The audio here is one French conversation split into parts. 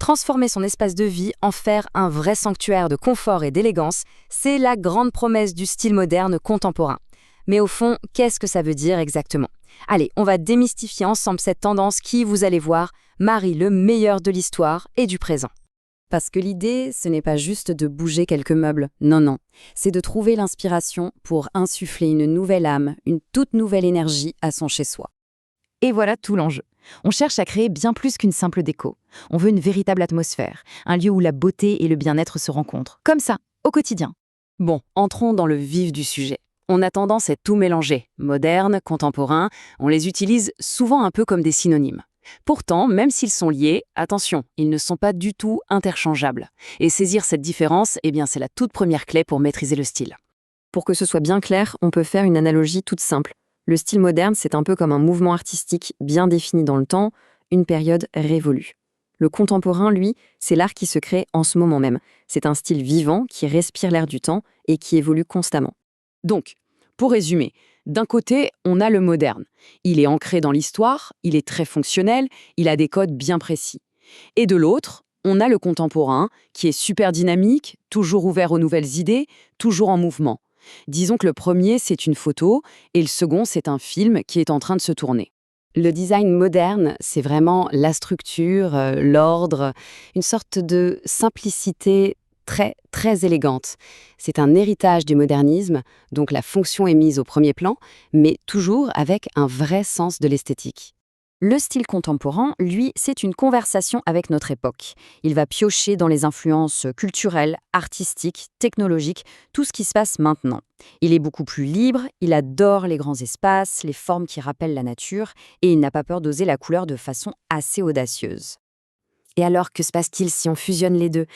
Transformer son espace de vie, en faire un vrai sanctuaire de confort et d'élégance, c'est la grande promesse du style moderne contemporain. Mais au fond, qu'est-ce que ça veut dire exactement? Allez, on va démystifier ensemble cette tendance qui, vous allez voir, marie le meilleur de l'histoire et du présent. Parce que l'idée, ce n'est pas juste de bouger quelques meubles, non, c'est de trouver l'inspiration pour insuffler une nouvelle âme, une toute nouvelle énergie à son chez-soi. Et voilà tout l'enjeu. On cherche à créer bien plus qu'une simple déco. On veut une véritable atmosphère, un lieu où la beauté et le bien-être se rencontrent, comme ça, au quotidien. Bon, entrons dans le vif du sujet. On a tendance à tout mélanger, moderne, contemporain, on les utilise souvent un peu comme des synonymes. Pourtant, même s'ils sont liés, attention, ils ne sont pas du tout interchangeables. Et saisir cette différence, c'est la toute première clé pour maîtriser le style. Pour que ce soit bien clair, on peut faire une analogie toute simple. Le style moderne, c'est un peu comme un mouvement artistique bien défini dans le temps, une période révolue. Le contemporain, lui, c'est l'art qui se crée en ce moment même. C'est un style vivant qui respire l'air du temps et qui évolue constamment. Donc, pour résumer, d'un côté, on a le moderne. Il est ancré dans l'histoire, il est très fonctionnel, il a des codes bien précis. Et de l'autre, on a le contemporain, qui est super dynamique, toujours ouvert aux nouvelles idées, toujours en mouvement. Disons que le premier, c'est une photo, et le second, c'est un film qui est en train de se tourner. Le design moderne, c'est vraiment la structure, l'ordre, une sorte de simplicité très, très élégante. C'est un héritage du modernisme, donc la fonction est mise au premier plan, mais toujours avec un vrai sens de l'esthétique. Le style contemporain, lui, c'est une conversation avec notre époque. Il va piocher dans les influences culturelles, artistiques, technologiques, tout ce qui se passe maintenant. Il est beaucoup plus libre, il adore les grands espaces, les formes qui rappellent la nature, et il n'a pas peur d'oser la couleur de façon assez audacieuse. Et alors, que se passe-t-il si on fusionne les deux?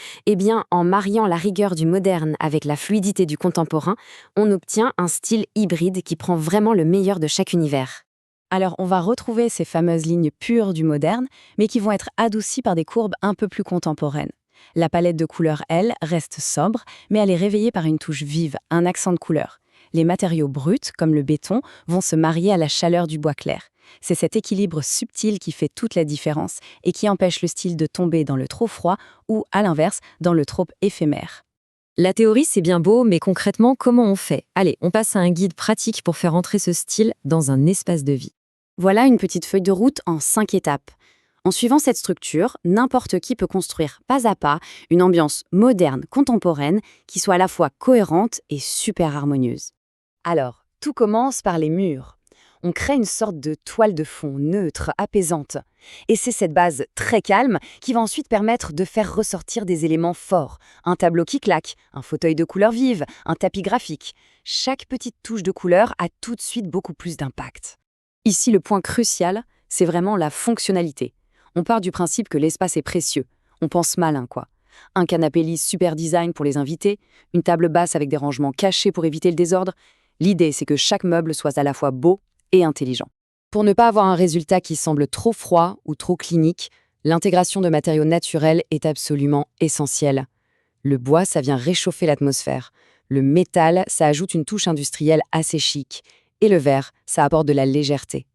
En mariant la rigueur du moderne avec la fluidité du contemporain, on obtient un style hybride qui prend vraiment le meilleur de chaque univers. Alors, on va retrouver ces fameuses lignes pures du moderne, mais qui vont être adoucies par des courbes un peu plus contemporaines. La palette de couleurs, elle, reste sobre, mais elle est réveillée par une touche vive, un accent de couleur. Les matériaux bruts, comme le béton, vont se marier à la chaleur du bois clair. C'est cet équilibre subtil qui fait toute la différence et qui empêche le style de tomber dans le trop froid ou, à l'inverse, dans le trop éphémère. La théorie, c'est bien beau, mais concrètement, comment on fait? Allez, on passe à un guide pratique pour faire entrer ce style dans un espace de vie. Voilà une petite feuille de route en 5 étapes. En suivant cette structure, n'importe qui peut construire pas à pas une ambiance moderne, contemporaine, qui soit à la fois cohérente et super harmonieuse. Alors, tout commence par les murs. On crée une sorte de toile de fond neutre, apaisante. Et c'est cette base très calme qui va ensuite permettre de faire ressortir des éléments forts. Un tableau qui claque, un fauteuil de couleur vive, un tapis graphique. Chaque petite touche de couleur a tout de suite beaucoup plus d'impact. Ici, le point crucial, c'est vraiment la fonctionnalité. On part du principe que l'espace est précieux. On pense malin, quoi. Un canapé lisse super design pour les invités, une table basse avec des rangements cachés pour éviter le désordre. L'idée, c'est que chaque meuble soit à la fois beau et intelligent. Pour ne pas avoir un résultat qui semble trop froid ou trop clinique, l'intégration de matériaux naturels est absolument essentielle. Le bois, ça vient réchauffer l'atmosphère. Le métal, ça ajoute une touche industrielle assez chic. Et le verre, ça apporte de la légèreté.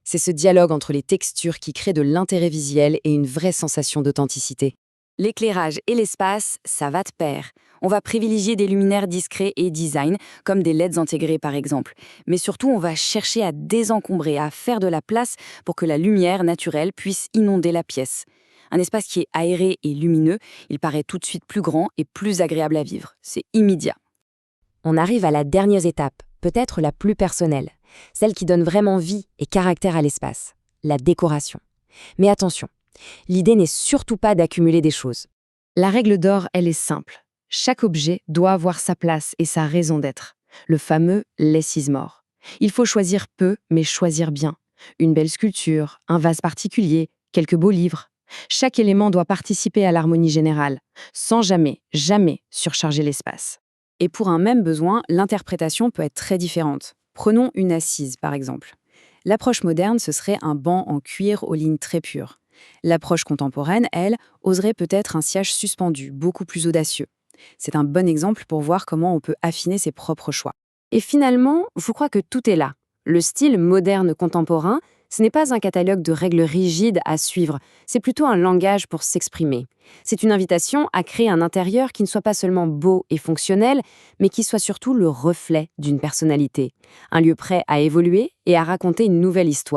C'est ce dialogue entre les textures qui crée de l'intérêt visuel et une vraie sensation d'authenticité. L'éclairage et l'espace, ça va de pair. On va privilégier des luminaires discrets et design, comme des LEDs intégrés par exemple. Mais surtout, on va chercher à désencombrer, à faire de la place pour que la lumière naturelle puisse inonder la pièce. Un espace qui est aéré et lumineux, il paraît tout de suite plus grand et plus agréable à vivre. C'est immédiat. On arrive à la dernière étape, peut-être la plus personnelle, celle qui donne vraiment vie et caractère à l'espace, la décoration. Mais attention, l'idée n'est surtout pas d'accumuler des choses. La règle d'or, elle est simple. Chaque objet doit avoir sa place et sa raison d'être. Le fameux less is more. Il faut choisir peu, mais choisir bien. Une belle sculpture, un vase particulier, quelques beaux livres. Chaque élément doit participer à l'harmonie générale, sans jamais surcharger l'espace. Et pour un même besoin, l'interprétation peut être très différente. Prenons une assise, par exemple. L'approche moderne, ce serait un banc en cuir aux lignes très pures. L'approche contemporaine, elle, oserait peut-être un siège suspendu, beaucoup plus audacieux. C'est un bon exemple pour voir comment on peut affiner ses propres choix. Et finalement, je crois que tout est là. Le style moderne contemporain, Ce n'est pas un catalogue de règles rigides à suivre, c'est plutôt un langage pour s'exprimer. C'est une invitation à créer un intérieur qui ne soit pas seulement beau et fonctionnel, mais qui soit surtout le reflet d'une personnalité. Un lieu prêt à évoluer et à raconter une nouvelle histoire.